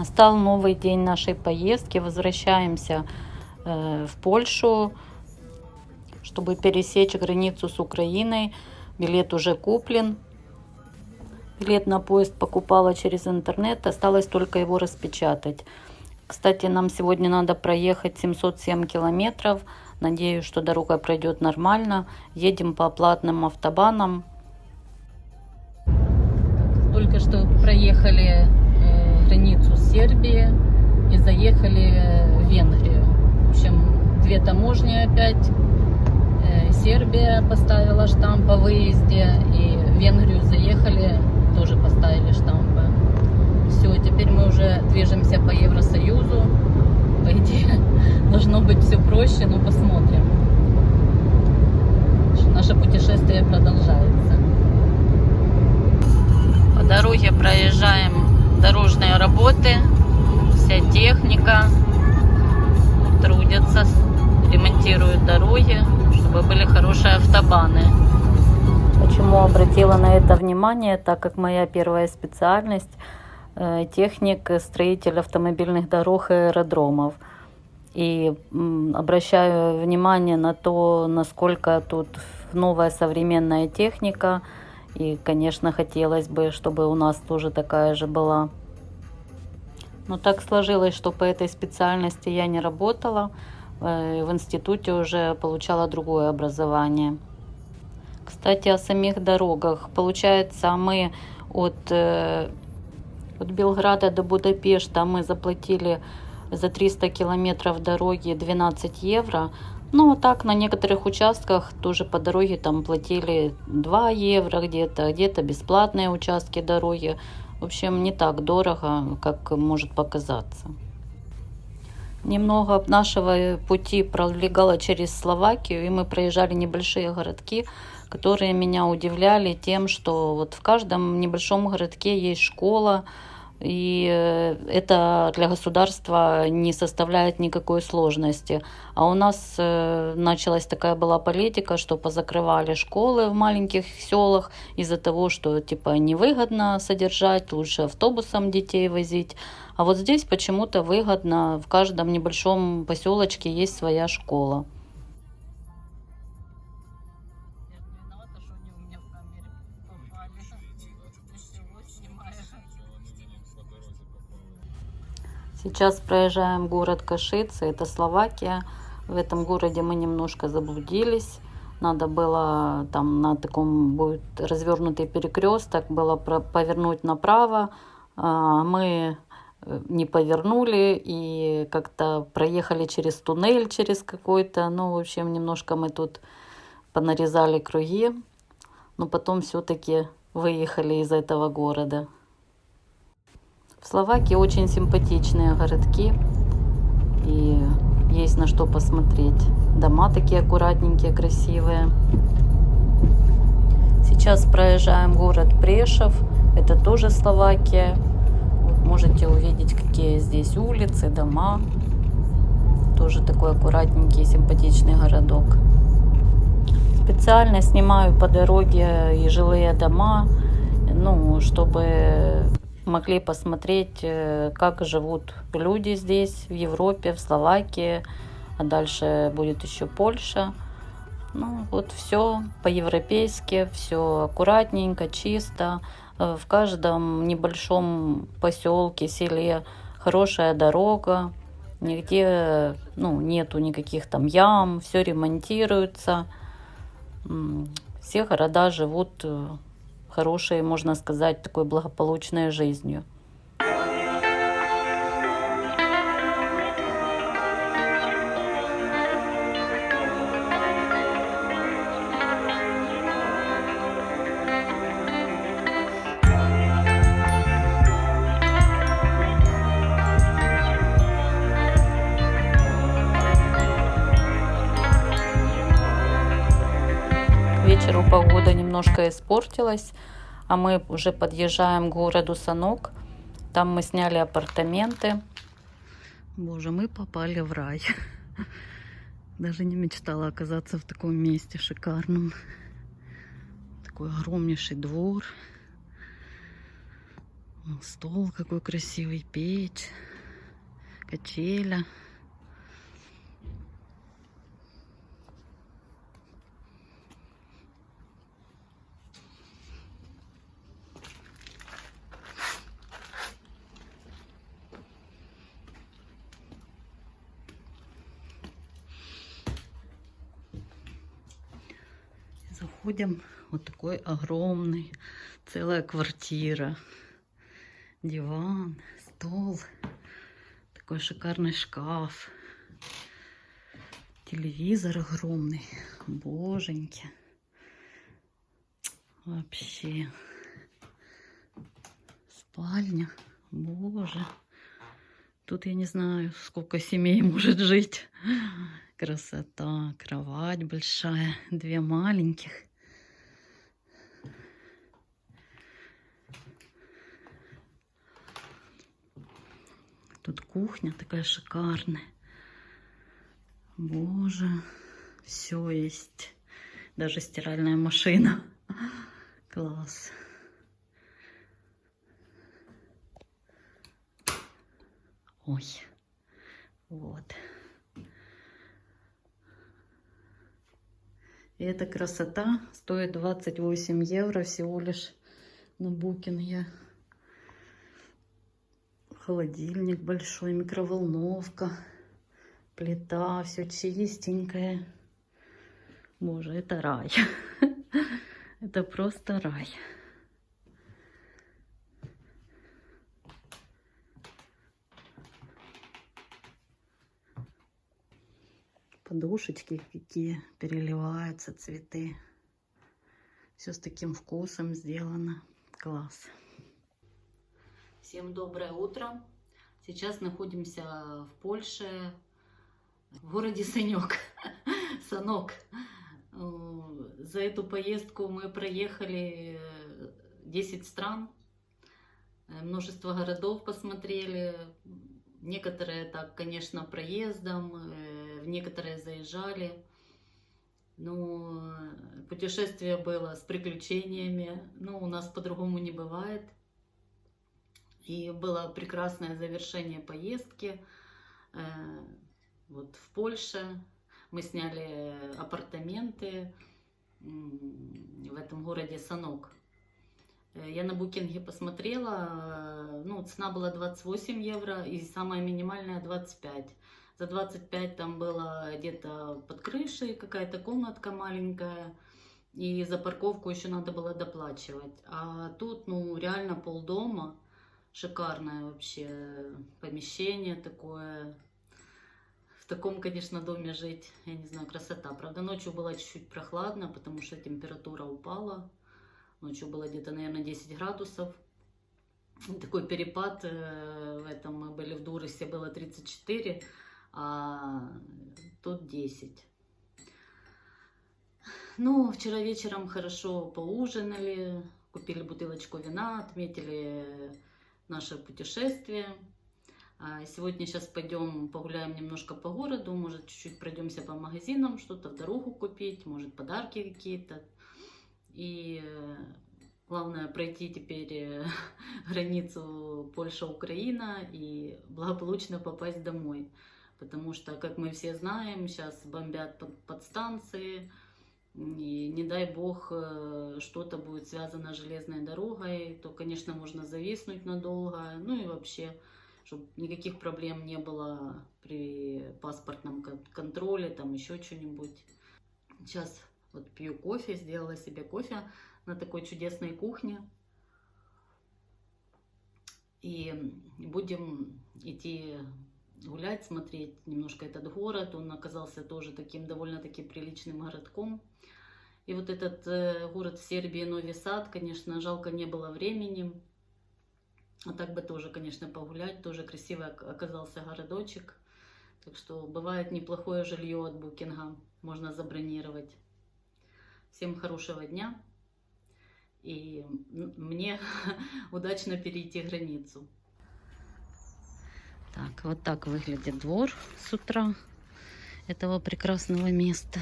Настал новый день нашей поездки. Возвращаемся в Польшу, чтобы пересечь границу с Украиной. Билет уже куплен. Билет на поезд покупала через интернет. Осталось только его распечатать. Кстати, нам сегодня надо проехать 707 километров. Надеюсь, что дорога пройдет нормально. Едем по платным автобанам. Только что проехали границу с Сербией и заехали в Венгрию. В общем, две таможни опять. Сербия поставила штамп о выезде, и в Венгрию заехали, тоже поставили штампы. Все, теперь мы уже движемся по Евросоюзу. По идее, должно быть все проще, но посмотрим. Наше путешествие продолжается. По дороге проезжаем дорожные работы, вся техника трудятся, ремонтируют дороги, чтобы были хорошие автобаны. Почему обратила на это внимание? Так как моя первая специальность техник, строитель автомобильных дорог и аэродромов. И обращаю внимание на то, насколько тут новая современная техника. И, конечно, хотелось бы, чтобы у нас тоже такая же была. Но так сложилось, что по этой специальности я не работала. В институте уже получала другое образование. Кстати, о самих дорогах. Получается, мы от Белграда до Будапешта мы заплатили за 300 километров дороги 12 евро. Ну, так на некоторых участках тоже по дороге там платили 2 евро где-то бесплатные участки дороги. В общем, не так дорого, как может показаться. Немного нашего пути пролегало через Словакию, и мы проезжали небольшие городки, которые меня удивляли тем, что вот в каждом небольшом городке есть школа, и это для государства не составляет никакой сложности. А у нас началась такая была политика, что позакрывали школы в маленьких селах из-за того, что типа невыгодно содержать, лучше автобусом детей возить. А вот здесь почему-то выгодно, в каждом небольшом поселочке есть своя школа. Сейчас проезжаем город Кошице, это Словакия. В этом городе мы немножко заблудились. Надо было там на таком будет развернутый перекресток, было повернуть направо. Мы не повернули и как-то проехали через туннель, через какой-то. Ну, в общем, немножко мы тут понарезали круги. Но потом все-таки выехали из этого города. В Словакии очень симпатичные городки, и есть на что посмотреть. Дома такие аккуратненькие, красивые. Сейчас проезжаем город Прешов, это тоже Словакия. Вот можете увидеть, какие здесь улицы, дома. Тоже такой аккуратненький, симпатичный городок. Специально снимаю по дороге и жилые дома, ну, чтобы могли посмотреть, как живут люди здесь, в Европе, в Словакии, а дальше будет еще Польша. Ну, вот все по-европейски, все аккуратненько, чисто. В каждом небольшом поселке, селе хорошая дорога, нигде, ну, нету никаких там ям, все ремонтируется. Все города живут хорошей, можно сказать, такой благополучной жизнью. К вечеру погода немножко испортилась. А мы уже подъезжаем к городу Санок. Там мы сняли апартаменты. Боже, мы попали в рай. Даже не мечтала оказаться в таком месте шикарном. Такой огромнейший двор. Стол какой красивый, печь, качеля. Заходим, вот такой огромный, целая квартира. Диван, стол, такой шикарный шкаф, телевизор огромный, боженьки. Вообще. Спальня, боже. Тут я не знаю, сколько семей может жить. Красота, кровать большая, 2 маленьких. Тут кухня такая шикарная. Боже, все есть. Даже стиральная машина. Класс. Ой, вот. И эта красота стоит 28 евро всего лишь на букинге. Холодильник большой, микроволновка, плита, все чистенькое. Боже, это рай. Это просто рай. Подушечки какие переливаются, цветы. Все с таким вкусом сделано. Класс. Всем доброе утро. Сейчас находимся в Польше, в городе Санок. За эту поездку мы проехали 10 стран, множество городов посмотрели. Некоторые так, конечно, проездом, в некоторые заезжали. Но путешествие было с приключениями. Ну, у нас по-другому не бывает. И было прекрасное завершение поездки. Вот в Польше мы сняли апартаменты в этом городе Санок. Я на букинге посмотрела, ну, цена была 28 евро и самая минимальная 25. За 25 там было где-то под крышей какая-то комнатка маленькая, и за парковку еще надо было доплачивать. А тут, ну, реально полдома, шикарное вообще помещение такое. В таком, конечно, доме жить, я не знаю, красота. Правда, ночью было чуть-чуть прохладно, потому что температура упала. Ночью было где-то, наверное, 10 градусов. Такой перепад. В этом мы были в Дурусе, было 34, а тут 10. Ну, вчера вечером хорошо поужинали, купили бутылочку вина, отметили наше путешествие. Сегодня сейчас пойдем погуляем немножко по городу, может чуть-чуть пройдемся по магазинам, что-то в дорогу купить, может подарки какие-то. И главное пройти теперь границу Польша-Украина и благополучно попасть домой. Потому что, как мы все знаем, сейчас бомбят подстанции. И не дай бог что-то будет связано с железной дорогой, то, конечно, можно зависнуть надолго. Ну и вообще, чтобы никаких проблем не было при паспортном контроле, там еще что-нибудь. Сейчас вот пью кофе, сделала себе кофе на такой чудесной кухне. И будем идти гулять, смотреть немножко этот город. Он оказался тоже таким довольно-таки приличным городком. И вот этот город в Сербии, Нови Сад, конечно, жалко не было времени. А так бы тоже, конечно, погулять. Тоже красивый оказался городочек. Так что бывает неплохое жилье от букинга. Можно забронировать. Всем хорошего дня. И мне удачно перейти границу. Так, вот так выглядит двор с утра этого прекрасного места.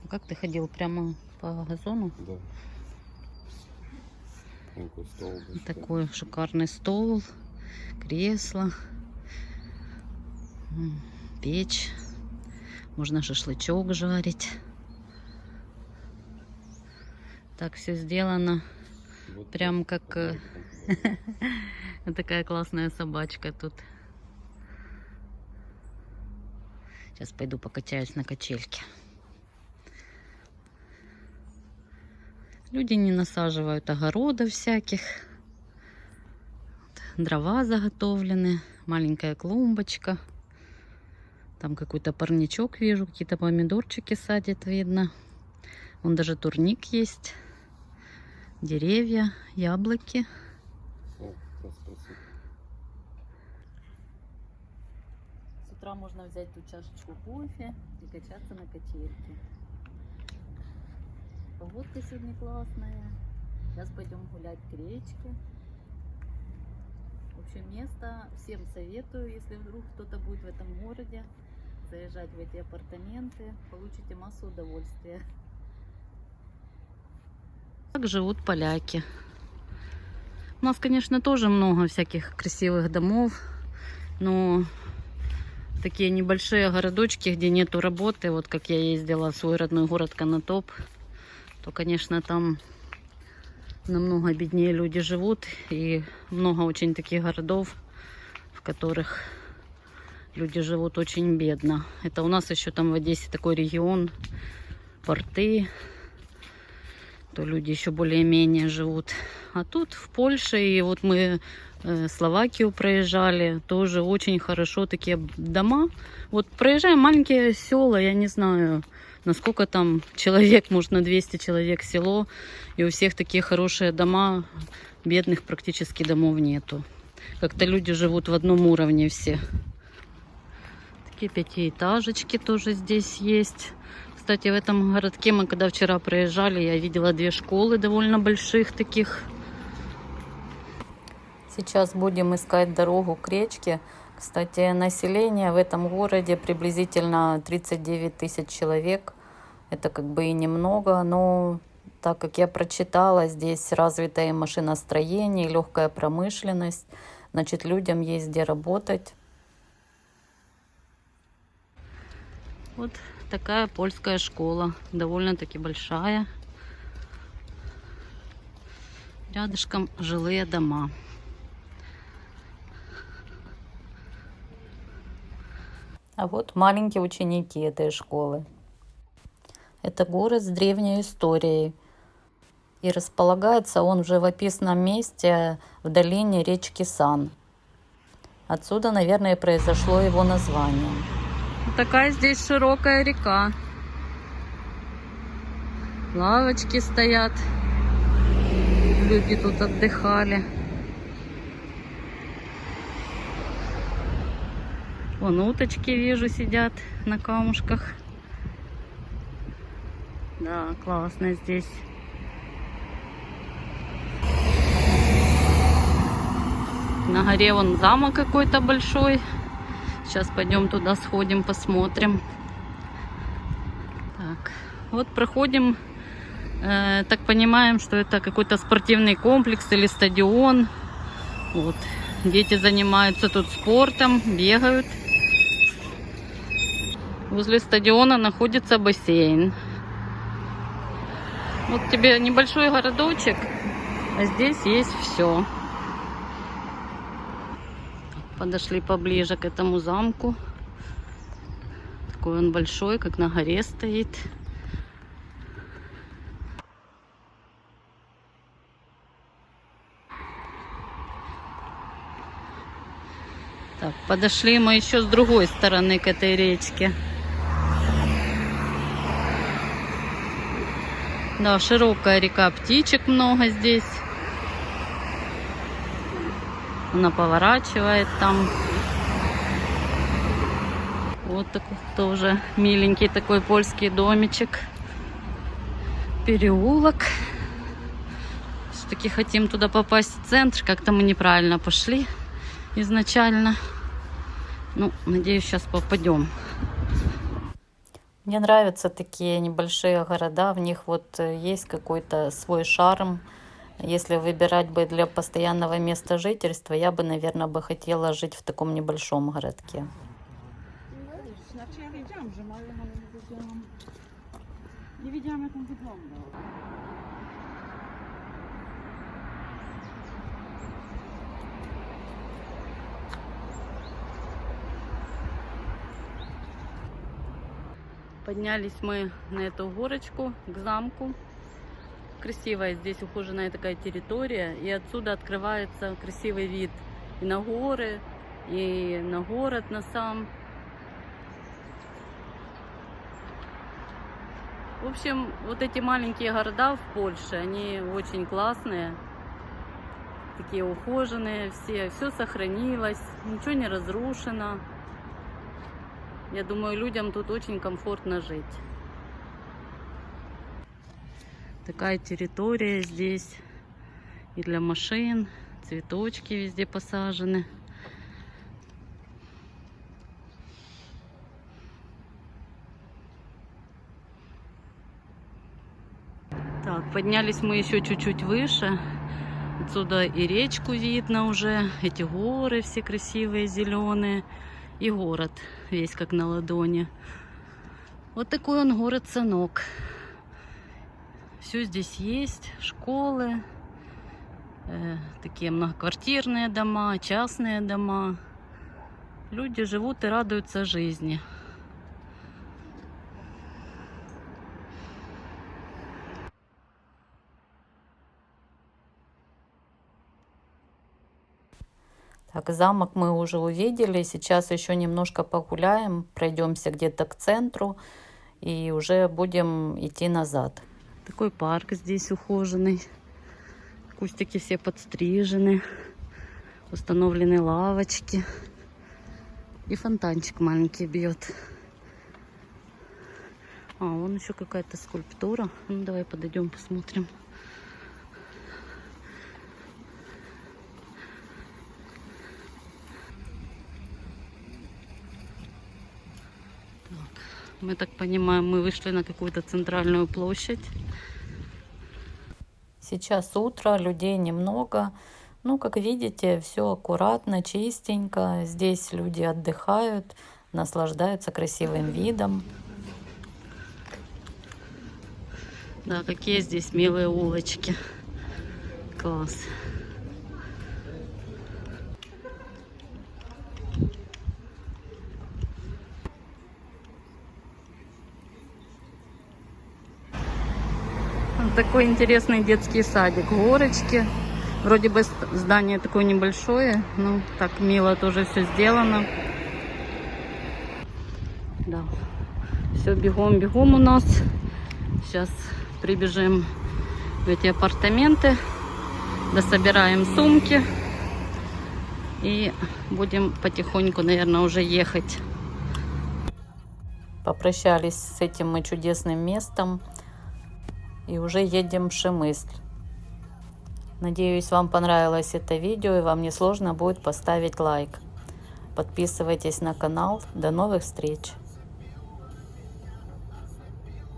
Как ты ходил прямо по газону? Да. Такой шикарный стол, кресло, печь. Можно шашлычок жарить. Так все сделано. Прям как такая классная собачка тут. Сейчас пойду покачаюсь на качельке. Люди не насаживают огородов всяких. Дрова заготовлены. Маленькая клумбочка. Там какой-то парничок вижу. Какие-то помидорчики садят, видно. Вон даже турник есть. Деревья, яблоки. С утра можно взять ту чашечку кофе и качаться на качельке. Погодка сегодня классная. Сейчас пойдем гулять к речке. В общем, место всем советую, если вдруг кто-то будет в этом городе, заезжать в эти апартаменты, получите массу удовольствия. Как живут поляки. У нас, конечно, тоже много всяких красивых домов, но такие небольшие городочки, где нету работы, вот как я ездила в свой родной город Конотоп, то, конечно, там намного беднее люди живут, и много очень таких городов, в которых люди живут очень бедно. Это у нас еще там в Одессе такой регион, порты, то люди еще более-менее живут. А тут в Польше, и вот мы Словакию проезжали, тоже очень хорошо такие дома. Вот проезжаем маленькие села, я не знаю, насколько там человек, может на 200 человек село, и у всех такие хорошие дома, бедных практически домов нету. Как-то люди живут в одном уровне все. Такие пятиэтажечки тоже здесь есть. Кстати, в этом городке мы когда вчера проезжали, я видела 2 школы довольно больших таких. Сейчас будем искать дорогу к речке. Кстати, население в этом городе приблизительно 39 тысяч человек. Это как бы и немного, но так как я прочитала, здесь развитое машиностроение, легкая промышленность. Значит, людям есть где работать. Вот такая польская школа, довольно-таки большая. Рядышком жилые дома. А вот маленькие ученики этой школы. Это город с древней историей. И располагается он в живописном месте в долине речки Сан. Отсюда, наверное, и произошло его название. Такая здесь широкая река. Лавочки стоят. Люди тут отдыхали. Вон уточки, вижу, сидят на камушках. Да, классно здесь. На горе вон замок какой-то большой. Сейчас пойдем туда сходим, посмотрим. Так, вот проходим. Так понимаем, что это какой-то спортивный комплекс или стадион. Вот. Дети занимаются тут спортом, бегают. Возле стадиона находится бассейн. Вот тебе небольшой городочек, а здесь есть все. Подошли поближе к этому замку. Такой он большой, как на горе стоит. Так, подошли мы еще с другой стороны к этой речке. Да, широкая река, птичек много здесь. Она поворачивает там. Вот такой тоже миленький такой польский домичек. Переулок. Все-таки хотим туда попасть в центр. Как-то мы неправильно пошли изначально. Ну, надеюсь, сейчас попадем. Мне нравятся такие небольшие города. В них вот есть какой-то свой шарм. Если выбирать бы для постоянного места жительства, я бы, наверное, бы хотела жить в таком небольшом городке. Znaczy ja wiedziałam, że mają, ale nie wiedziałam jak on wyglądał. Поднялись мы на эту горочку к замку. Красивая здесь ухоженная такая территория, и отсюда открывается красивый вид и на горы, и на город на сам. В общем, вот эти маленькие города в Польше, они очень классные, такие ухоженные, все сохранилось, ничего не разрушено. Я думаю, людям тут очень комфортно жить. Такая территория здесь и для машин, цветочки везде посажены. Так, поднялись мы еще чуть-чуть выше. Отсюда и речку видно уже, эти горы все красивые, зеленые. И город весь как на ладони. Вот такой он город-санок. Все здесь есть, школы, такие многоквартирные дома, частные дома. Люди живут и радуются жизни. Так, замок мы уже увидели. Сейчас еще немножко погуляем, пройдемся где-то к центру и уже будем идти назад. Такой парк здесь ухоженный. Кустики все подстрижены. Установлены лавочки. И фонтанчик маленький бьет. А, вон еще какая-то скульптура. Ну, давай подойдем, посмотрим. Мы так понимаем, мы вышли на какую-то центральную площадь. Сейчас утро, людей немного. Ну, как видите, все аккуратно, чистенько. Здесь люди отдыхают, наслаждаются красивым видом. Да, какие здесь милые улочки. Класс. Такой интересный детский садик, горочки. Вроде бы здание такое небольшое, но так мило тоже все сделано. Да, все бегом у нас. Сейчас прибежим в эти апартаменты, дособираем сумки и будем потихоньку, наверное, уже ехать. Попрощались с этим мы чудесным местом. И уже едем в Шемысль. Надеюсь, вам понравилось это видео и вам не сложно будет поставить лайк. Подписывайтесь на канал. До новых встреч!